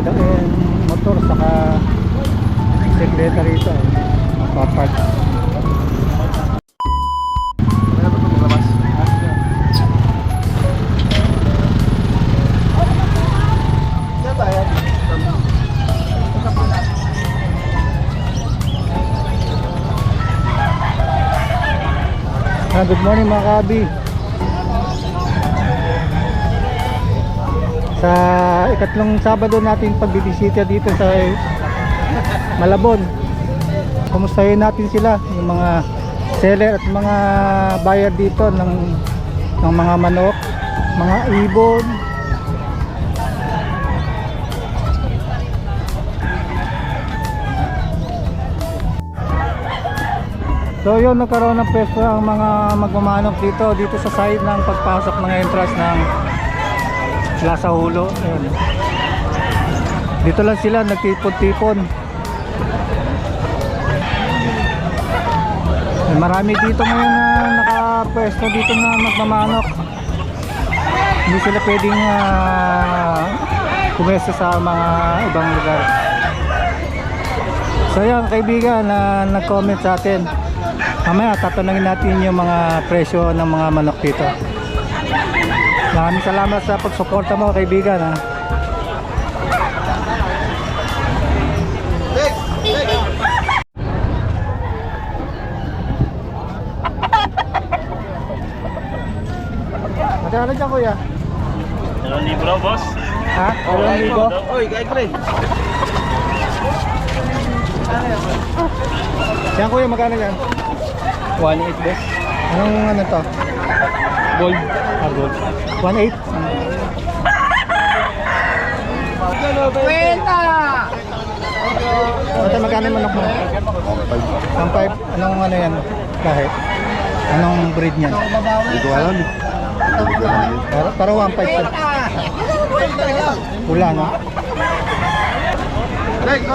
yung motor saka bisikleta rito. Papark. Good morning mga kabi. Sa ikatlong Sabado natin pagbibisita dito sa Malabon, kumustahin natin sila, yung mga seller at mga buyer dito ng mga manok, mga ibon. So yun, nagkaroon ng pwesto ang mga magmamanok dito sa side ng pagpasok ng entrance ng Plaza Hulo. Ayun. Dito lang sila nagtipon-tipon. Marami dito ngayon na nakapwesto dito na magmamanok. Hindi sila pwedeng pumwesto sa mga ibang lugar. So yan kaibigan na nag-comment sa atin. Mamaya tatanungin natin yung mga presyo ng mga manok dito. Maraming salamat sa pagsuporta mo kaibigan ha. Magkano dyan kuya? 2,000 boss. Ha? 2,000? Oy, kay Gre. Yan kuya, magkano yan? 1,800 boss. Anong ano to? Gold. Gold. 1,800? Kwenta! Ate, magkano yung manok mo? 1,500. Anong ano yan? Kahit? Anong breed niyan? Hindi ko alam. Para 1,500 siya. Pula no?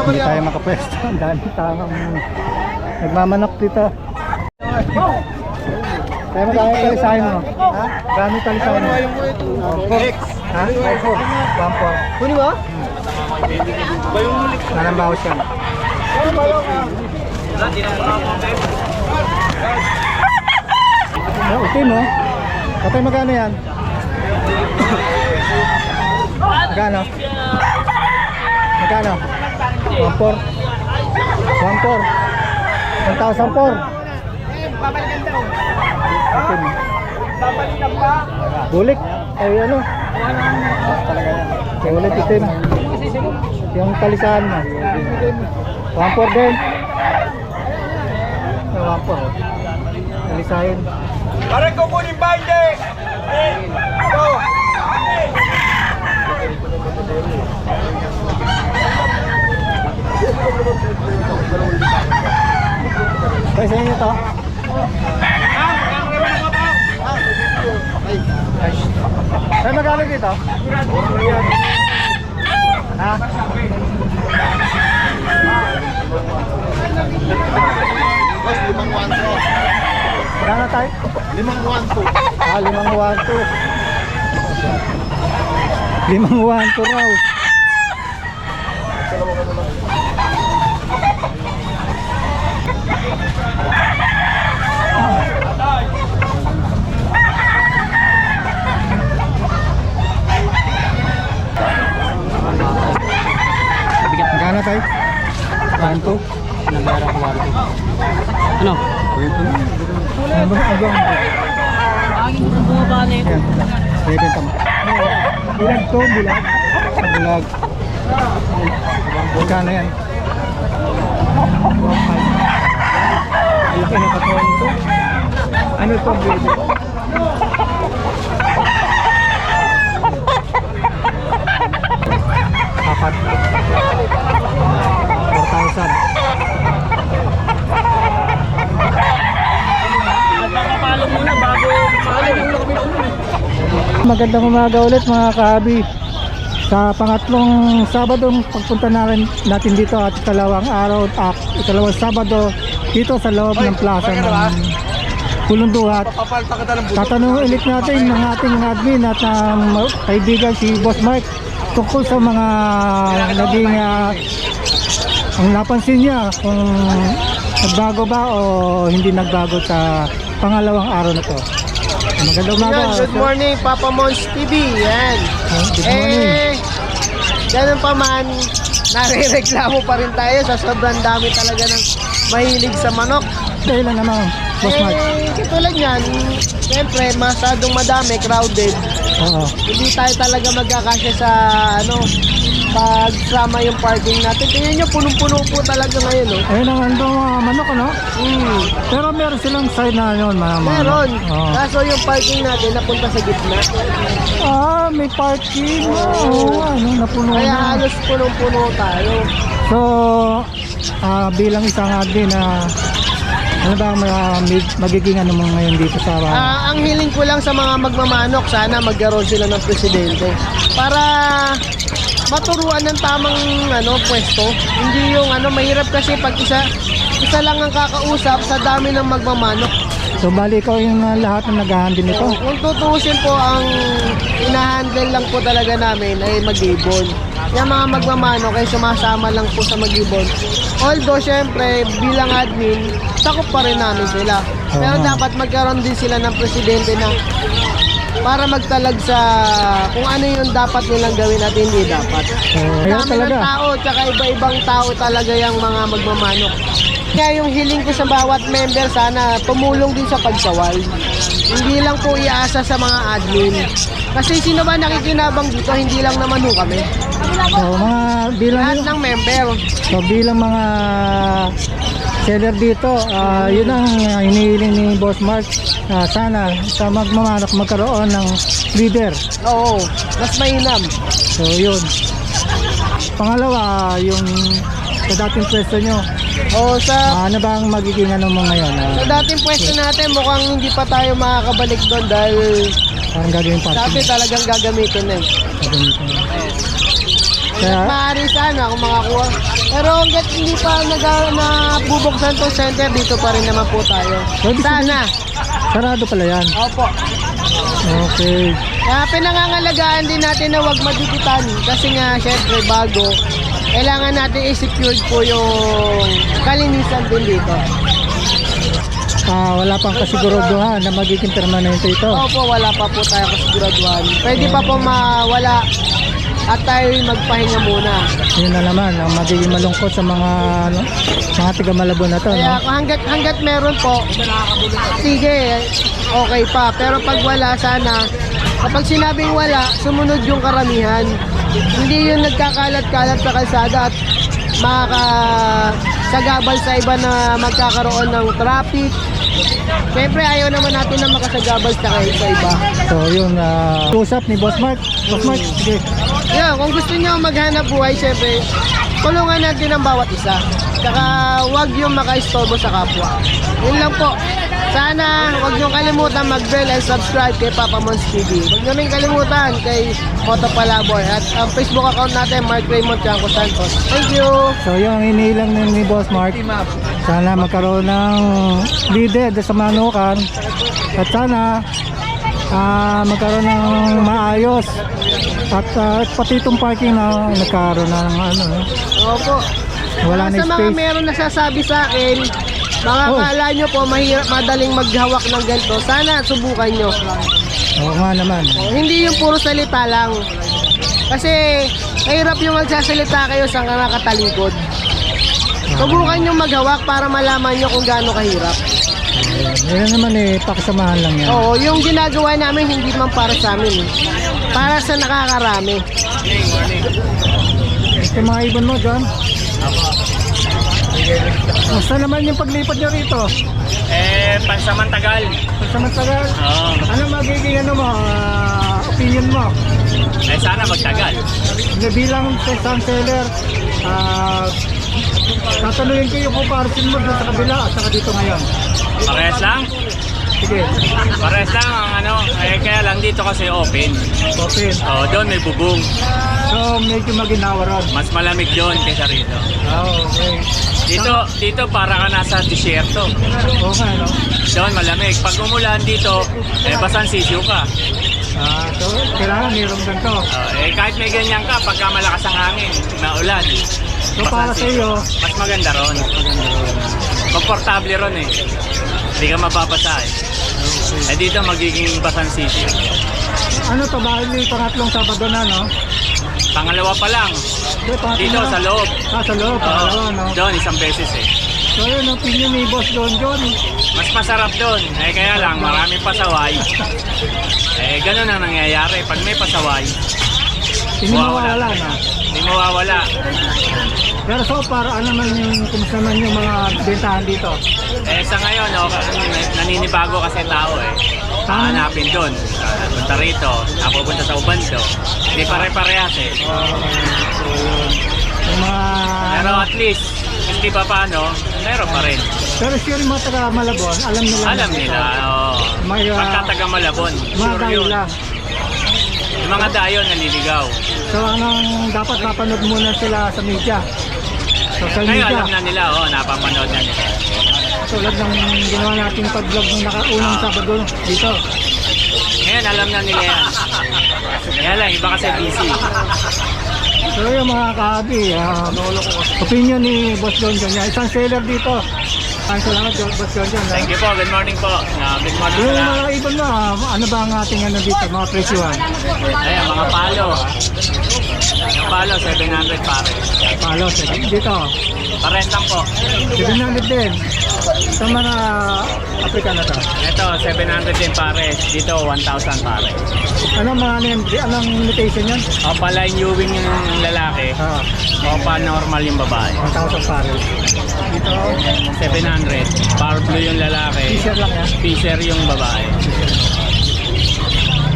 Hindi tayo makapwesto. Ang dami tangang nagmamanok dito. Kaya magkano yung talisahin mo? Ha? Magkano yung talisahin mo? 1,400. Ha? 1,400. Kuni ba? Anong bawas yan? Utin mo? Katay magkano yan? Magkano? Magkano? 1,400. 1,400. 1,400. Utin mo. Bulik. Ay ano? Bulik itim. Yung talisahan mo. 1,400 din. 1,400. Talisahin. Para ko kunin ba hindi? Go! Ay, sa inyo to? Ay, magkano dito? Ha? Boss, 5,100. Magkano tayo? 5,100. 5,100. 5,100 raw. Magkano tayo? 1,200. Nagara ko warto. Ano? Ano ba? Angin sa bumaba na ito. Yan. Bebenta mo. Bulag to, bulag. Bulag. Magkano yan? 1,500. Laki na katawan ito. Ano ito ang baby? Apat. 4,000. Nagpapapalo muna bago sali yung kami na ulo. Magandang umaga ulit mga kahabi. Sa pangatlong Sabadong pagpunta natin dito at ikalawang Sabado dito sa loob ng plaza ng Pulunduhat. Papalta ka ng buto. Tatanungin ulit natin ng ating admin at kaibigan si Boss Mark tungkol sa mga naging ang napansin niya kung nagbago ba o hindi nagbago sa pangalawang araw na to. Magandang umaga. Yan, good morning, Papa Mons TV. Yan. Good morning. Ganun pa man, nare-reklamo pa rin tayo sa sobrang dami talaga ng mahilig sa manok. Dahil lang naman, Boss Mark. Katulad yan, siyempre, masyadong madami, crowded. Oo. Hindi tayo talaga magkakasya sa, pagsama yung parking natin. Tingnan nyo, punong-puno po talaga ngayon, no? Ayun ang andong manok, ano? Hmm. Pero meron silang side na yun, mga Meron. Oo. Kaso yung parking natin napunta sa gitna. May parking. Oo, ano, napuno Kaya na. halos punong-puno tayo. So, bilang isang admin na ano ba ang magiging ano mo ngayon dito sa Ang hiling ko lang sa mga magmamanok, sana magkaroon sila ng presidente para maturuan ng tamang pwesto. Hindi yung mahirap kasi pag isa lang ang kakausap sa dami ng magmamanok. So bali ikaw yung lahat ng nag-handle nito. Kung tutuusin po, ang inahandle lang po talaga namin ay mag-ibon. Yung mga magmamanok ay sumasama lang po sa mag-ibon. Although syempre bilang admin, takop pa rin namin sila. Pero dapat magkaroon din sila ng presidente na para magtalag sa kung ano yung dapat nilang gawin at hindi dapat. Kaya Dami talaga. ng tao, tsaka iba-ibang tao talaga yung mga magmamanok. Kaya yung hiling ko sa bawat member, sana tumulong din sa pagsawal. Hindi lang po iasa sa mga admin. Kasi sino ba nakikinabang dito? Hindi lang naman ho kami. So mga Lahat ng member. bilang mga seller dito, yun ang hinihiling ni Boss Mark. Sana sa magmamanok magkaroon ng leader. Oo, mas mainam. So yun. Pangalawa, yung sa dating pwesto nyo, Oo, sa ano ba ang magiging ano mo ngayon? dating pwesto natin, mukhang hindi pa tayo makakabalik doon dahil Parang gagawin dati party. talagang gagamitin na eh. Kaya, Maaari sana kung makakuha. Pero hanggat hindi pa nabubuksan tong center, dito pa rin naman po tayo. Pwede Sana. sarado pala yan. Opo. Okay. Kaya pinangangalagaan din natin na huwag madikitan. Kasi nga, syempre, bago. Kailangan natin i-secure po yung kalinisan din dito. Wala pang kasiguraduhan na magiging permanente ito. Opo, wala pa po tayo kasiguraduhan. Pwede pa po mawala at tayo magpahinga muna. Yun na naman ang magiging malungkot sa mga taga Malabon na to, Kaya no? hanggat meron po, sige, okay pa. Pero pag wala, sana, kapag sinabing wala, sumunod yung karamihan. Hindi yung nagkakalat-kalat sa kalsada at makakasagabal sa iba na magkakaroon ng traffic. Siyempre, ayaw naman natin na makasagabal sa iba. So yun, usap ni Boss Mark. Boss Mark, sige. Yeah, kung gusto niyo maghanap buhay, siyempre, tulungan natin ang bawat isa. Tsaka huwag yung makaistorbo sa kapwa. Yun lang po. Sana huwag niyo kalimutan mag-bell and subscribe kay Papa Mons TV. Huwag niyo rin kalimutan kay Moto Palaboy. At ang Facebook account natin, Mark Raymond Chanco Santos. Thank you! So yun ang inilang ni Boss Mark. Sana magkaroon ng leader sa manukan. At sana magkaroon ng maayos. At pati itong parking na nagkaroon ng Opo. wala na Sa mga space. meron nasasabi sa akin, mga Oh. kala nyo po mahirap, madaling maghawak ng ganito. Sana subukan nyo. Oo nga naman. Hindi yung puro salita lang. Kasi mahirap yung magsasalita kayo sa nakatalikod. Subukan nyo maghawak para malaman nyo kung gaano kahirap. Yan naman pakisamahan lang yan. Oo, yung ginagawa namin hindi man para sa amin. Para sa nakakarami. Ito mga ibon mo, John. Basta naman yung paglipat nyo rito. Pansamantagal. Pagsamantagal, Oo. ano magiging opinion mo? Sana magtagal. Bilang sa isang seller, tatanungin ko yung comparison mo doon sa kabila at saka dito ngayon. Parehas lang. Sige. Parehas lang ang kaya lang Ang dito kasi open. Okay. Doon may bubong. So, medyo maginawa ron. Mas malamig doon kaysa rito. Okay. Dito para ka nasa disyerto. Okay, no? Doon malamig. Pag umulan dito, basan sisiyo ka. So, kailangan mayroong ganito. Kahit may ganyan ka, pagka malakas ang hangin, maulan. So, para sa iyo, mas maganda ron. Komportable ron eh. Hindi ka mababasa eh. Dito magiging basan sisiyo. ano to, bahal yung pangatlong Sabado na, no? Pangalawa pa lang. Pangatlo Dito na. sa loob. Sa loob, pangalawa, no? Doon, isang beses eh. So, yun, opinion ni Boss John. Mas masarap doon. Kaya lang, maraming pasaway. Ganun ang nangyayari. Pag may pasaway, Hindi mawawala, no? hindi mawawala. Pero so, para ano naman yung, kumusta naman yung mga bentahan dito? Sa ngayon, naninibago kasi tao eh. Hahanapin doon. Punta rito, napupunta sa Ubando. Hindi pare-parehas eh. Yung mga... Pero at least, hindi pa paano, meron pa rin. Pero sure yung mga taga Malabon, alam nila. Alam nila, May, pagka taga Malabon, mga sure yun. dahilan. Yung mga dayon naliligaw. So, anong dapat napanood muna sila sa media? Social Ngayon, media. alam na nila, napapanood na nila. Tulad ng ginawa nating pag-vlog ng nakaunang Sabado dito. Ngayon, alam na nila yan. Kaya lang, iba kasi busy. So yung mga kahabi, opinion ni Boss John John, isang seller dito. Salamat Boss John John. Thank you po, good morning po. Good morning Yung sa mga ibon na, ano ba ang ating ano dito, mga presyuhan? Ayan, mga palo. Yung palo, 700 pare. Palos, dito, Pares lang po. 700 din. Sa mga African na to. Ito, 700 din pares. Dito, 1,000 pare. Anong mga anong limitation yan? Opaline Ewing yung lalaki. Opa normal yung babae. 1,000 pares. Dito, 700. Power blue yung lalaki. t-shirt lang yan. Fisher yung babae.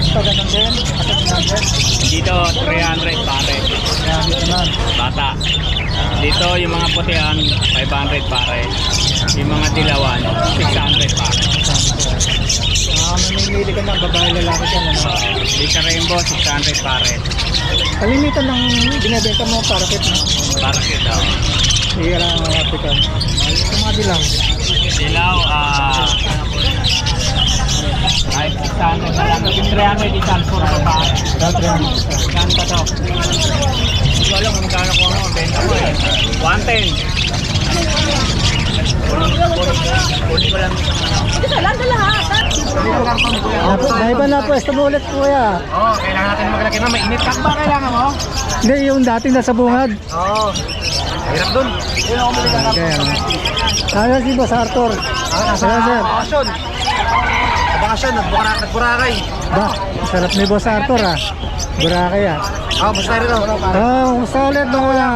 Ito, ganun din. 700. Dito, 300 pare. Kaya dito na. Bata. Dito, yung mga putihan, 500 pare. Yung mga dilawan, 600 pare. Mamimili ka ng babae lalaki dyan. Ano? Dito rainbow, 600 pare. Kalimitan ng binibenta mo para kit na. Para kita. Sige lang mga African. Sa mga dilaw. Dilaw, ay 600 na lang. 300 isang puro babae. Gano'n ba to? Hindi ko alam kung magkano ko ang benta mo eh. 110. Kunin ko lang. May iba na pwesto mo ulit kuya. Kailangan natin maglaki na mainit. Kak ba kailangan mo? Hindi, yung dating nasa bungad. Hirap dun. Okay. Kaya si Boss Arthur. Kaya sir. Bakasyon. Sa bakasyon, nagburakay. Ba, sarap ni Boss Arthur ah. Boracay ah. Basta rin ako. Solid mga.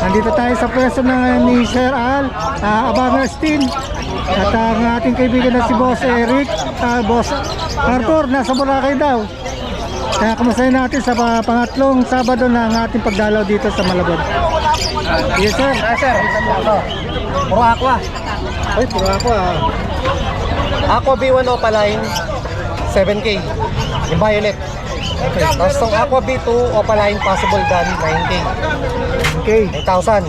Nandito tayo sa pwesto ni Sir Al Abangastin. At ang ating kaibigan na si Boss Eric. Boss Arthur, nasa Boracay daw. Kaya kumustahin natin sa pangatlong Sabado na ang ating pagdalaw dito sa Malabon. Yes sir. Sir, puro aqua. Ay, puro ako ah. Aqua B1 Opaline, 7K. Yung violet. Okay. Tapos itong Aqua B2 Opaline Possible Dan, 9K. Okay. 8,000.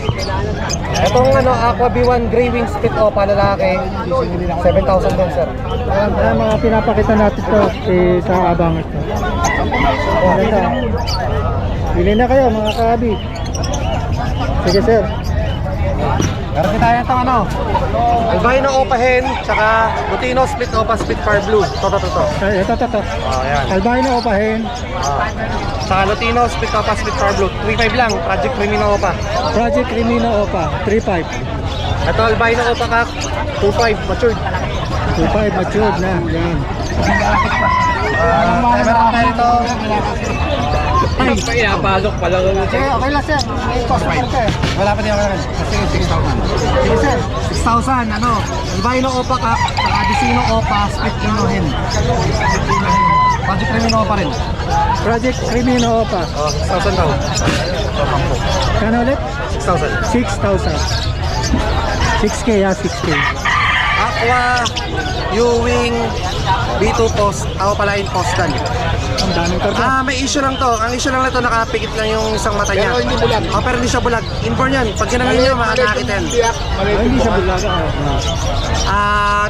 Itong Aqua B1 Grey Wing Spit Opa lalaki, 7,000 din sir. Ayan mga pinapakita natin to sa Abangas. Ganda. Bili na kayo mga kahabi. Sige sir. Meron tayo itong Albino Opa Hen, tsaka Lutino Split Opa Split Far Blue. Ito. Ay, ito. Ayan. Albino opahin. Tsaka Lutino Split Opa Split Far Blue. 3,500 lang, Project Crimino Opa. Project Crimino Opa, 3.5. Ito Albino Opa Kak, 2,500 matured. 2.5 matured na. Yan. Meron tayo ito. Ay, pinapalok pala. Okay, okay lang sir. May customer ka. Wala pa din ako naman. Kasi 6,000. Sige sir. 6,000, Albino Opa Kak, tsaka Adesino Opa Split Crimino Hen. Project Crimino Opa rin. Project Crimino Opa. 6,000 daw. Kano ulit? 6,000. 6,000. 6K 6K. Aqua, Ewing, B2 post, palain postal. Ang daming karga. May issue lang to. Ang issue lang nito, nakapikit lang yung isang mata niya. Pero hindi bulag. Pero hindi siya bulag. Inborn yan. Pag ginamit nyo, makakakit yan. Ay, hindi siya bulaga.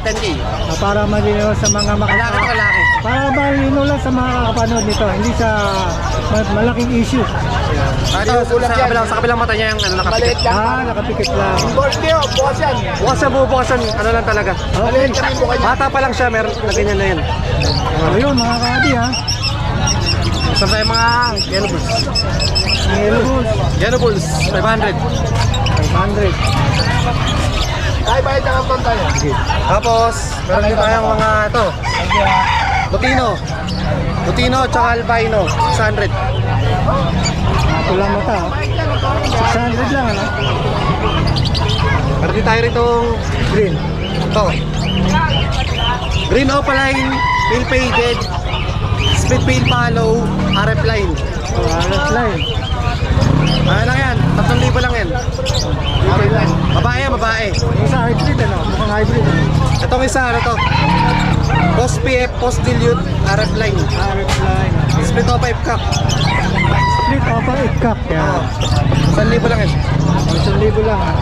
10K. Para malinaw sa mga Lalaki to lalaki. Para malinaw lang sa mga kakapanood nito. Hindi siya malaking issue. Sa kabilang mata niya yung nakapikit. Maliit lang. Nakapikit lang. Boss niyo, bukas yan. Bukasan, ano lang talaga. Okay. Maliit lang yung bukas. Bata pa lang siya, meron na ganyan na yun. Ayun, mga kadi ha. Sa mga Yellow Bulls. Yellow Bulls. Yellow Bulls, 500. 500. Ay, bayad ang upon tayo. Tapos, meron din tayong mga ito. Lutino, tsaka Albino, 600. Pulang mata. 600 lang ano. Meron din tayo ritong green. Ito. Green opaline, pale faded, split pale follow, RF line. Alas line. Ano lang yan? 3,000 lang yan. Babae yan, babae. Yung sa hybrid ano. Mukhang hybrid. Itong isa, ano to? Post PF, post dilute, RF line. RF line. Split opa F-cup. Split opa 8 cup. Oo. Yan. 1,000 lang yan. 1,000 lang ha.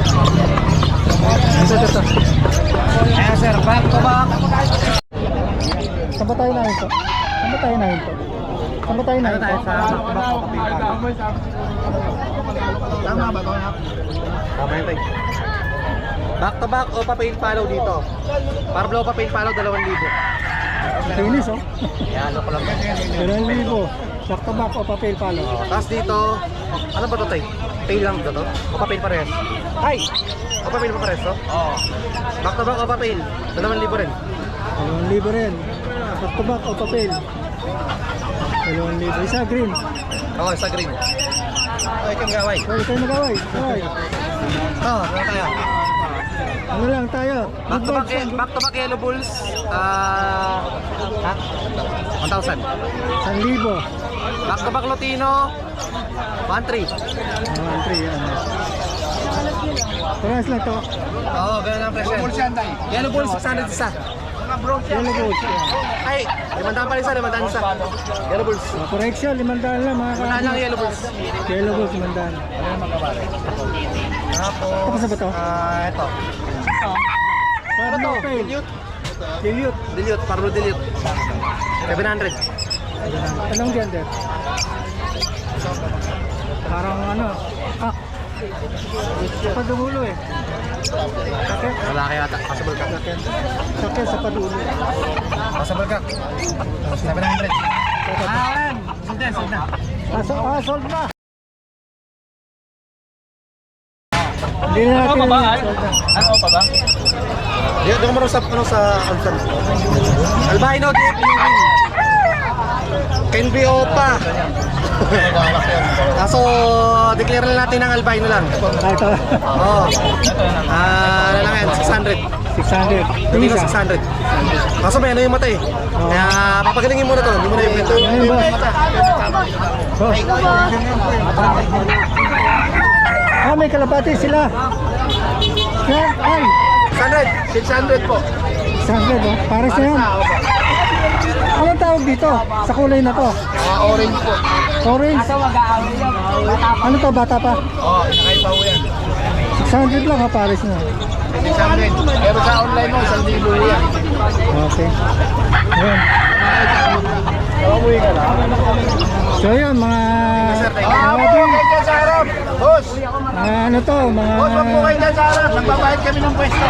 Ito. Ayan sir, back to back. Saan ba tayo na ito? Saan ba tayo na ito? Saan ba tayo na ito? Tama ba ito? Tama yun tayo. Back to back, opa paint follow dito. Parblo opa paint follow, 2,000. Finish oh. Yan, ano ko lang. 2,000. Back to back o papel palo. Tapos dito, ano ba ito tayo? Pail lang ito to? Opa paint pares. Hi! Opa paint pa pares to? Oo. Back to back, opa paint, 2,000 rin. 2,000 rin. Back to back o papel. 2,000. Isa green. Oo, sa green. Ay, kang gaway. Huwag tayo magaway. Gaway. Oo, ano tayo? Ano lang tayo? Back to back Yellow Bulls, 1,000. 1,000. Back to back Lutino, 1,300. 1,300 yan. Parehas lang to. Oo, ganun ang presyo. Bulls yan tayo. Yellow Bulls, 600 isa. Yellow Bulls. Ay, 500 pa rin isa, 500 isa. Yellow Bulls. Correction, 500 lang mga Wala lang Yellow Bulls. Yellow Bulls, 500. Tapos, Tapos na ba to? ito. Ano to? Fail. Dilute. Dilute. Dilute, parlo dilute. 700. Anong gender? Parang ano, kak. Sa padumulo eh. Sakit. Wala kaya ata, possible ka. Sakit sa padulo. Possible ka. 700. Sold na. Hindi na natin. Ano pa ba? Di ko marunong sa Alsan. Albino, DF, Ewing. Can be opa. Kaso, declare lang natin ng albino lang. Ito. Oo. Ano lang yan, 600. 600. Hindi Isa. 600. Kaso may ano yung mata eh. Kaya papagalingin mo na to, hindi mo na yung pwede. Ayun boss. May kalapati sila. Yan, ay. 600 po. 600 oh. Pares na yan. Anong tawag dito? Sa kulay na to? Orange po. Orange. Ano to? Bata pa? Oo, nakaiba po yan. 600 lang ha, pares na. 600. Pero sa online mo, 1,000 po yan. Okay. Ayan. Umuwi ka na. So yun, mga Kayo dyan sa harap. Boss! ano to, mga Boss, wag po kayo dyan sa harap. Nagbabayad kami ng pwesto.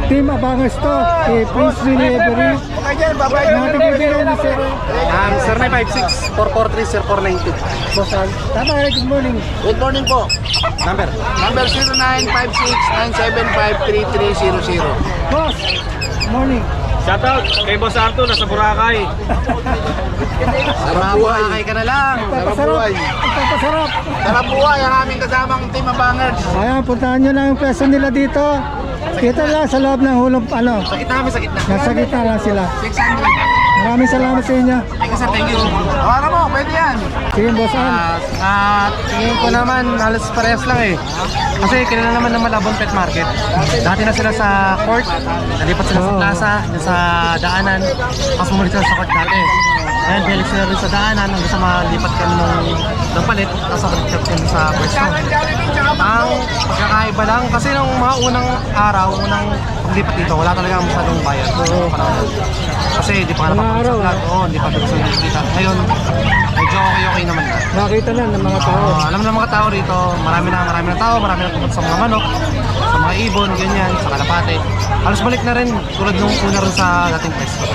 team abangas to. Kay Prince Willie Every. Huwag kayo dyan, babayad Mga kami ng tigil ni Sir. Sir, may 56-443-0492. Boss Al. Tama, good morning. Good morning po. Number? Number 0956-975-3300. Boss, good morning. Shoutout kay Boss Arto, nasa Boracay. Mabuhay ka na lang. Papasarap. Papasarap. Sarap buhay ang aming kasamang team abangers. Ayan, puntahan nyo lang yung peso nila dito. Dito lang sa loob ng hulong, ano, Sakit na kami, sakit na. nasa gitna lang sila. 600. Maraming salamat sa inyo. May kasama sir, thank you. Para mo, pwede yan. Sige, boss Al. Tingin ko naman halos parehas lang eh. Kasi kilala naman ng Malabon Pet Market. Dati na sila sa court, nalipat sila sa plaza, dun sa daanan, tapos bumalik sila sa court dati. Ayan, balik sila rin sa daanan hanggang sa malipat kami ng palit, tapos ako kami sa pwesto. Ang pagkakaiba lang, kasi nung mga unang araw, unang paglipat dito, wala talaga masyadong bayad. Kasi di pa nga napapagod sa vlog, hindi pa dito sa nakikita. Ngayon, medyo okay naman na. Nakita na ng mga tao. Alam ng mga tao rito, marami na tao, marami na pumunta sa mga manok, sa mga ibon, ganyan, sa kalapate. Halos balik na rin, tulad nung una rin sa dating pwesto.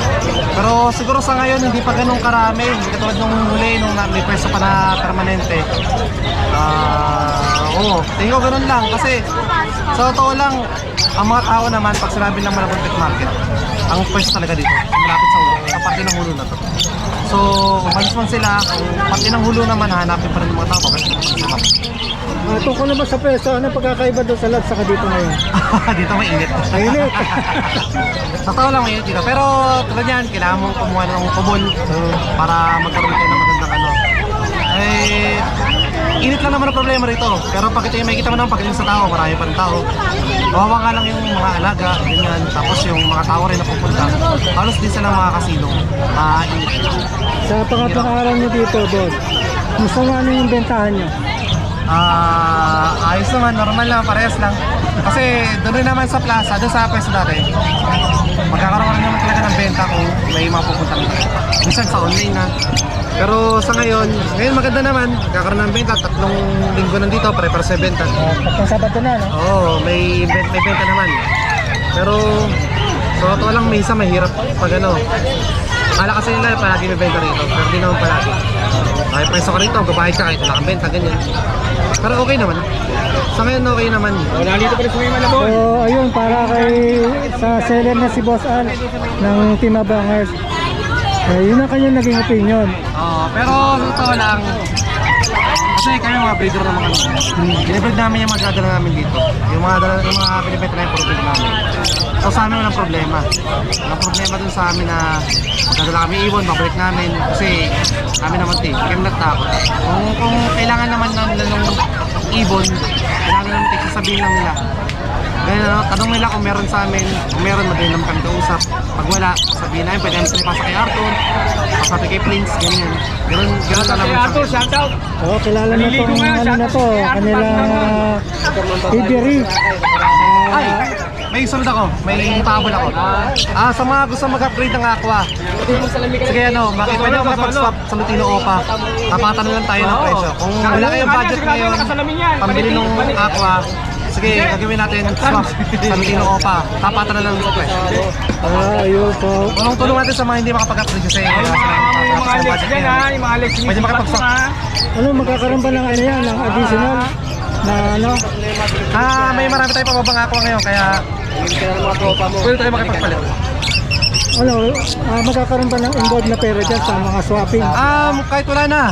Pero siguro sa ngayon, hindi pa ganun karami, hindi katulad nung huli, nung may pwesto pa na permanente. Oo, tingin ko ganun lang, kasi sa totoo lang, ang mga tao naman, pag sinabi ng Malabon Pet Market, ang pwesto talaga dito, malapit sa ulo, sa parte ng hulo na to. So, kung balis man sila, kung parte ng hulo naman, hanapin pa rin ng mga tao, bakit Tungkol naman sa peso, ano pagkakaiba doon sa lab saka dito ngayon? dito mainit. Mainit. Sa tao lang mainit dito. Pero tulad yan, kailangan mong kumuha ng kubol para magkaroon kayo ng magandang ano. Init lang naman ang problema rito. Pero pag ito yung makikita mo naman pagdating sa tao, marami pa rin tao. Kawawa nga lang yung mga alaga, ganyan. Tapos yung mga tao rin na pupunta. Halos din sila mga kasilong. Init. Sa pangatlong araw nyo dito, boss, gusto nga ano yung bentahan nyo? Ayos naman, normal lang, parehas lang. Kasi doon rin naman sa plaza, doon sa pwesto dati, magkakaroon rin naman talaga ng benta kung may mga pupunta nito. Minsan sa online na. Pero sa ngayon maganda naman, magkakaroon ng benta, 3 linggo nandito, pare-pare sa benta. Pagkang Sabado na, no? Oo, may benta naman. Pero sa totoo lang, minsan mahirap pag ano. Akala kasi nila palagi may benta rito, pero di naman palagi. Ay, pwesto ka rito, babayad ka kahit wala kang benta, ganyan. Pero okay naman. Sa ngayon okay naman. Wala dito pa rin sa may Malabon. So, ayun, para kay sa seller na si Boss Al ng Team Abangers. Yun ang kanyang naging opinion. Pero sa totoo lang, kasi kami mga breeder ng mga binibreed namin yung mga dadala namin dito. Yung mga binibenta na yung product namin. So sa amin walang problema. Walang problema dun sa amin na magdadala kami ibon, babalik namin. Kasi kami naman kami natakot. Kung kailangan naman ng ibon, kailangan naman sasabihin lang nila. Ganyan, tanong nila kung meron sa amin, kung meron, magaling naman kami kausap. Pag wala, sabihin namin, pwede namin sila ipasa kay Arthur, pasabi kay Prince, ganyan. Ganun na naman sa amin. Shout out. Oo, kilala na itong ano na to, kanilang Iberi. Ay, may sunod ako, may table ako. Sa mga gusto mag-upgrade ng Aqua, sige pwede ako makapag-swap sa Lutino Opa. Tapatan na lang tayo ng presyo. Kung wala kayong budget ngayon, pambili ng Aqua, sige, gagawin natin swap sa Lutino Opa. Tapatan na lang sa presyo. Ayun po. Tulong natin sa mga hindi makapag-upgrade kasi Yung mga Alex dyan ha, yung mga Alex pwede makapag-swap. Ano, magkakaroon ba ng ano yan, ng additional na ano? May marami tayong pababang Aqua ngayon, kaya pwede tayo makipagpalit. Ano, magkakaroon ba ng involved na pera dyan sa mga swapping? Kahit wala na.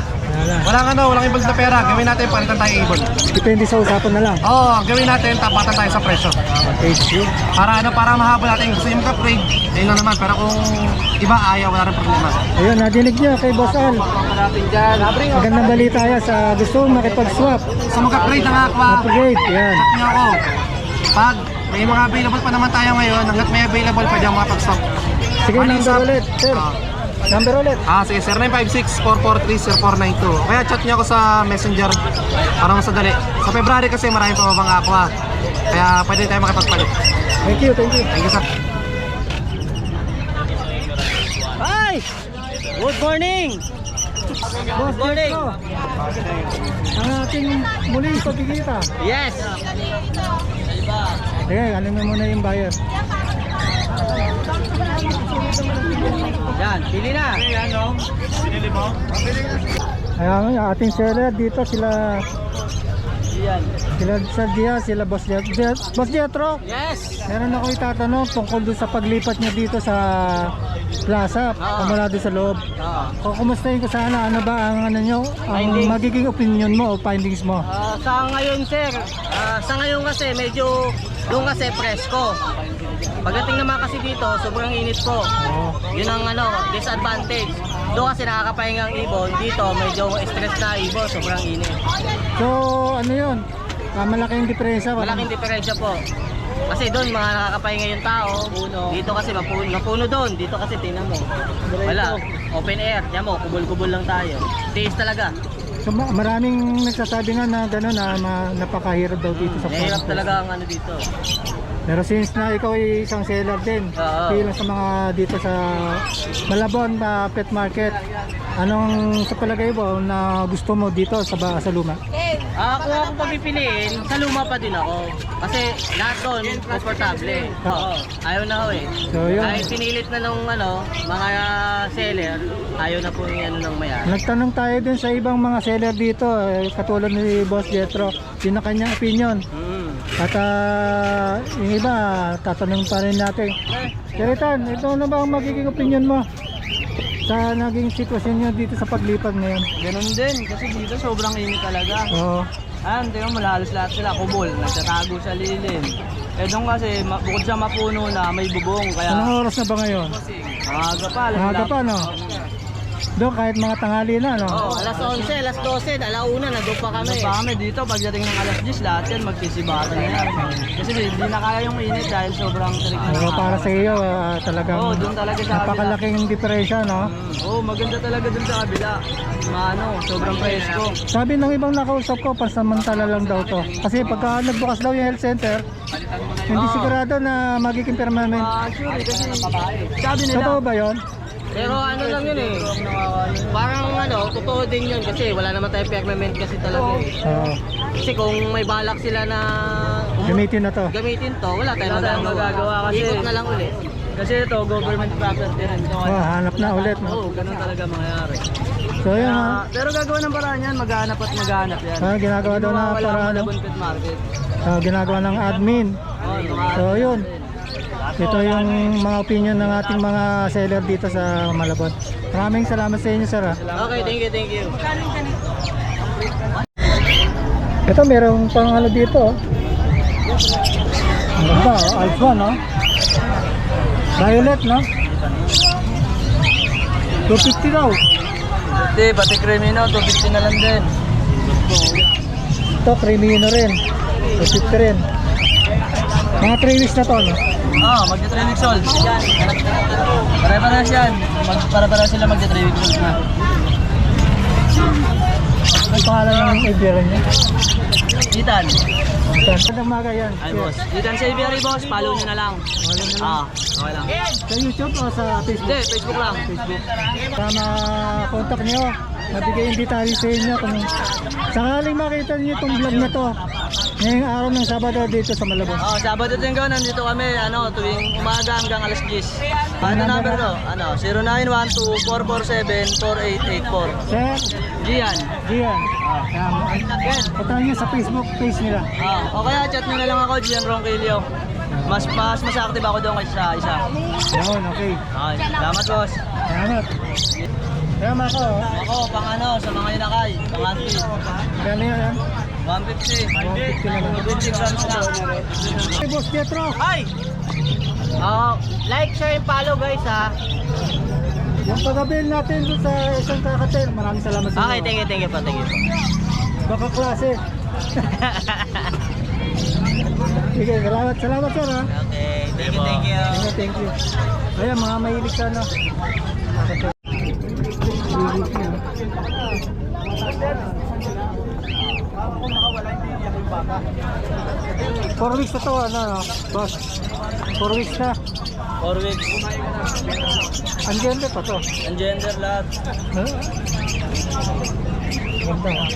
Walang involved na pera. Gawin natin, palitan tayo ibon. Depende sa usapan na lang. Oo, gawin natin, tapatan tayo sa presyo. Para mahabol natin. Gusto yung mag-upgrade, yun lang naman. Pero kung iba ayaw, wala rin problema. Ayun, nadinig nyo kay Boss Al. Magandang balita yan sa gusto makipag-swap. So mag-upgrade ng Aqua. Upgrade, yan. Chat nyo ako. Pag may mga available pa naman tayo ngayon, hanggat may available, pwede ako makapag-swap. Sige, number ulit, sir. Number ulit. Sige, 0956-443-0492. Kaya chat niyo ako sa Messenger para mas madali. Sa February kasi marami pa mga Aqua. Kaya pwede tayo makipagpalit. Thank you, thank you. Thank you, sir. Hi! Good morning! Boss, morning. ang ating muling pagkikita. Yes! Sige, ano na muna yung buyer. Yan, pili na! Ayan, yung ating seller dito sila Sir Diaz, sila Boss Diaz. Boss Diatro, Yes! meron ako itatanong tungkol doon sa paglipat niya dito sa plaza, mula doon sa loob. Kumustahin ko sana, ano ba ang ano nyo, ang Findings. magiging opinion mo o findings mo? Sa ngayon sir, sa ngayon kasi medyo doon kasi presko. Pagdating naman kasi dito, sobrang init po. Oo. Yun ang disadvantage. Doon kasi nakakapahinga ang ibon, dito medyo stress na ibon, sobrang init. So, ano yun? Malaking diferensya. Malaking diferensya po. Kasi doon mga nakakapahinga yung tao, dito kasi mapuno doon, dito kasi tingnan mo. Wala, open air, yan mo, kubol-kubol lang tayo. Tiis talaga. So, maraming nagsasabi nga na gano'n na napakahirap daw dito sa Nahirap farm. talaga ang dito. Pero since na ikaw ay isang seller din, Oo. bilang sa mga dito sa Malabon Pet Market, anong sa palagay mo na gusto mo dito sa Luma? Kung ako pagpipiliin, sa luma pa din ako. Kasi lahat doon, komportable. Oo, ayaw na ako eh. So, yun. Kahit pinilit na nung mga seller, ayaw na po yung ng mayari. Nagtanong tayo din sa ibang mga seller dito, katulad ni Boss Jetro, yun ang kanyang opinion. At yung iba, tatanong pa rin natin. Keritan, ito na ba ang magiging opinion mo sa naging sitwasyon nyo dito sa paglipat ngayon? Ganun din, kasi dito sobrang init talaga. Oo. Ayan, tingnan mo, halos lahat sila kubol, nagtatago sa lilim. Eh doon kasi, bukod sa mapuno na, may bubong, kaya Anong oras na ba ngayon? maaga pa. Maaga pa, no? Doon kahit mga tanghali na, no? Alas 11, alas 12, alauna, nandun pa kami. Pa kami dito, pagdating ng alas 10, lahat yan magkisibatan na yan. Kasi hindi na kaya yung init dahil sobrang tirik na Pero para sa iyo, talagang Oo, doon talaga sa kabila. napakalaking diferensya, no? Oo, maganda talaga dun sa kabila. Sobrang presko. Sabi ng ibang nakausap ko, pansamantala lang daw to. Kasi pagka nagbukas daw yung health center, hindi sigurado na magiging permanent. Sure, kasi sabi nila, Totoo ba yun? Pero ano lang yun eh, parang totoo din yun kasi wala naman tayong permanent kasi talaga eh. Oo. Kasi kung may balak sila na Gamitin na to. gamitin to, wala tayong Wala tayong magagawa kasi- Ikot na lang ulit. kasi ito, government property rin. Ito, Hanap na ulit, no? Oo, ganun talaga mangyayari. So yun, ha? Pero gagawa ng paraan yan, maghanap at maghanap yan. Ginagawa daw na Wala paraan, no? Malabon Pet Market. Ginagawa ng admin. So yun, ito yung mga opinion ng ating mga seller dito sa Malabon. Maraming salamat sa inyo, sir, ha? Okay, thank you. Ito, merong pang dito, oh. Ano ba, oh? Alpha, no? Violet, no? 250 daw. Hindi, pati Cremino, 250 na lang din. Ito, Cremino rin. 250 rin. Mga 3 weeks na to, no? Magja 3 weeks old. Pare-pares yan. Pare-pares sila magja 3 weeks old na. Ang pangalan ng ibiran niya? Ethan. Magandang umaga yan. Ay, boss. Ethan sa Aviary, boss. Follow nyo na lang. Okay lang. Sa YouTube o sa Facebook? Hindi, Facebook lang. Tama, contact nyo. Nabigay yung detalye sa inyo kung sakaling makita niyo itong vlog na to ngayong araw ng Sabado dito sa Malabon. Sabado din ko, nandito kami, tuwing umaga hanggang alas 10. Ano number ko? 0912-447-4884. Sir, Gian. Gian. Puntahan nyo sa Facebook page nila. O kaya chat nyo na lang ako, Gian Ronquillo. Mas active ako doon kasi sa isa. Yun, okay. Okay, salamat boss. Salamat. Salamat ako. Ako, sa mga inakay, pang anti. Kaya yan. 150. 150 na lang. 20 grams na. Hey, Boss Pietro. Hi! Like, share, and follow guys ha. Yung pag-avail natin doon sa isang kakatel, maraming salamat sa Okay, thank you po. Baka klase. Sige, salamat sir, ha. Okay, thank you. Thank you. Ayan, mga mahilig sa kakatel. 4 weeks na to, boss? 4 weeks na. 4 weeks. Ungender pa to. Ang gender lahat. Huh? Ganda, ha?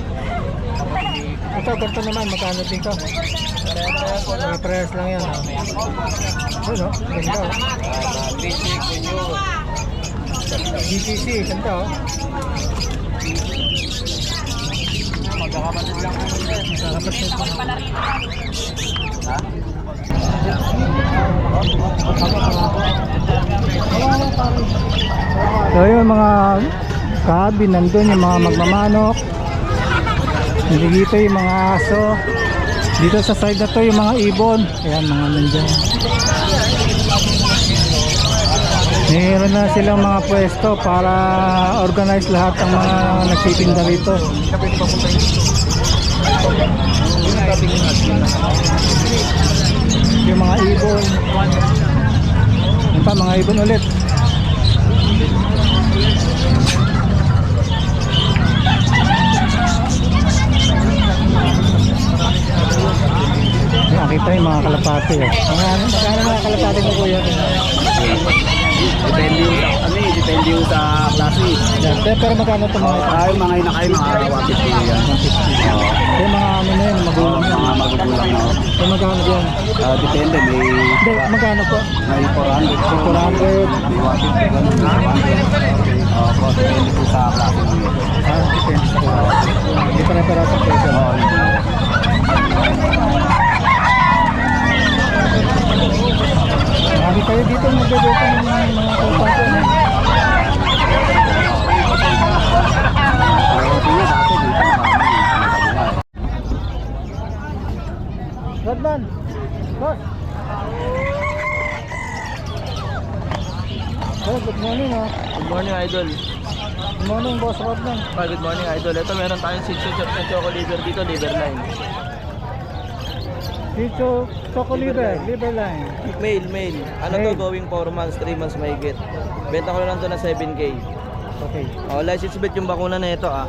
Ito, ganito naman, magkano dito? Parehas lang yan, ha? Ano, ganda, ha? GCC, ganda, ha? Magkakapatid lang kami din. So yun mga kahabi, nandun yung mga magmamanok. Dito yung mga aso. Dito sa side na to yung mga ibon. Ayan, mga nandyan. Meron na silang mga pwesto para organize lahat ng mga nagtitinda rito. Yung mga ibon. Yung pa, mga ibon ulit. Nakita yung mga kalapate. Magkano mga kalapate mo, kuya? Depende yung sa klase. Yan. Pero magkano ito mga ito? Ay, mga inakay, mga 150 yan. Yung mga ano na yun, magulang yun. Mga magugulang na. Yung magkano yan? Depende, may Hindi, magkano po? 400. 400. May 150 ganun. Opo, depende po sa klase ng yun. Depende po. Hindi pa na sa presyo. Marami kayo dito magbebenta ng mga kalapate. Rodman, boss. Oh, good morning, oh. Good morning, Idol. Good morning, boss Rodman. Good morning, Idol. Ito meron tayong 6 na choco liver dito, liver line. Dito, Choco Liver Line. Male. Ano to, Male. going 4 months, 3 months mahigit. Benta ko lang to na 7K. Okay. License bet yung bakuna na ito, ah.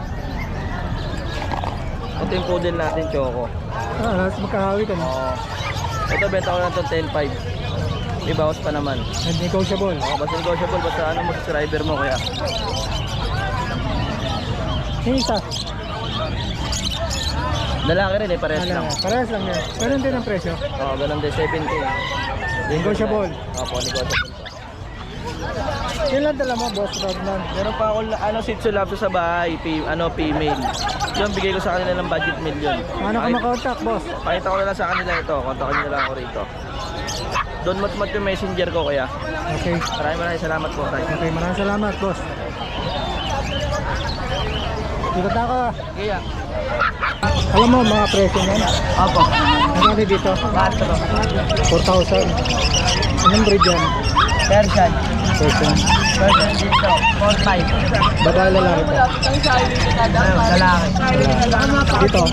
Ito yung poodle natin, choco. Halos magkahawi ka na. Ito, benta ko lang to 10.5. May bawas pa naman. And negotiable. Basta negotiable, basta ano mo subscriber mo, kaya. Yung isa. Lalaki rin, parehas lang. Parehas lang yan. Ganun din ang presyo. Ganun din, 7K. Negotiable. Opo, negotiable pa. Kailan dala mo, boss Rodman? Meron pa ako Shih Tzu Lab sa bahay, female. Yung bigay ko sa kanila ng budget million. Ano ka makontak, boss? Pakita ko na lang sa kanila ito, kontakin nyo lang ako rito. Don Matmat yung messenger ko, kaya. Okay. Maraming salamat po, Tay. Okay, maraming salamat, boss. Dito na ka. Kaya. Alam mo mga presyo niyan? Opo. Ano dito? 4,000. Anong breed yan? Persian. Persian. Persian dito, 4.5. Babae lalaki po. Lalaki. Dito,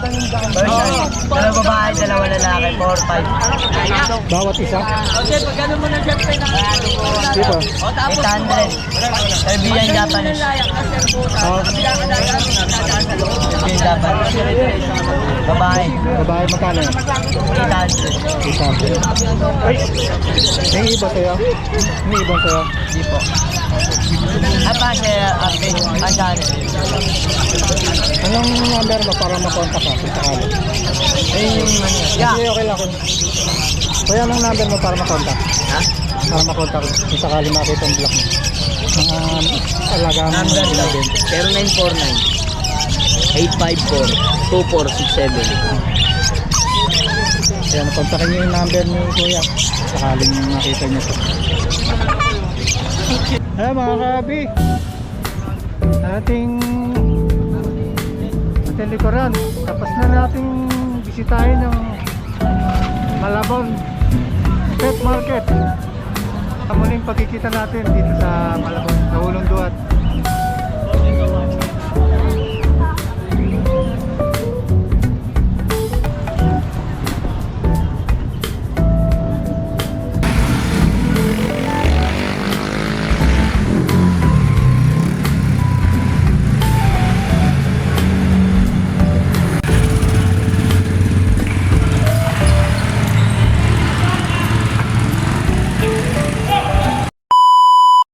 Persian. Dalawa babae, dalawa lalaki, 4.5. bawat isa. Dito. 800. Caribbean Japanese. Oh, Caribbean Japanese. Babae. babae magkano? 800. May iba sa'yo? May iba sa'yo? Di po. Apa siya Anjani? Anong number mo para makontak ka kung sakali? Yeah. Hindi, okay lang. Kaya anong number mo para makontak? Ha? Para makontak kung sakali makita ang block mo. Mga alaga mo. Number daw. 0949-854-2467. Kaya nakontakin niyo yung number ni Kuya. Sakaling makita niyo ito. Hey mga kabi, ating likuran, tapos na nating bisitahin ng Malabon Pet Market. Muling pagkikita natin dito sa Malabon, sa Hulong Duat.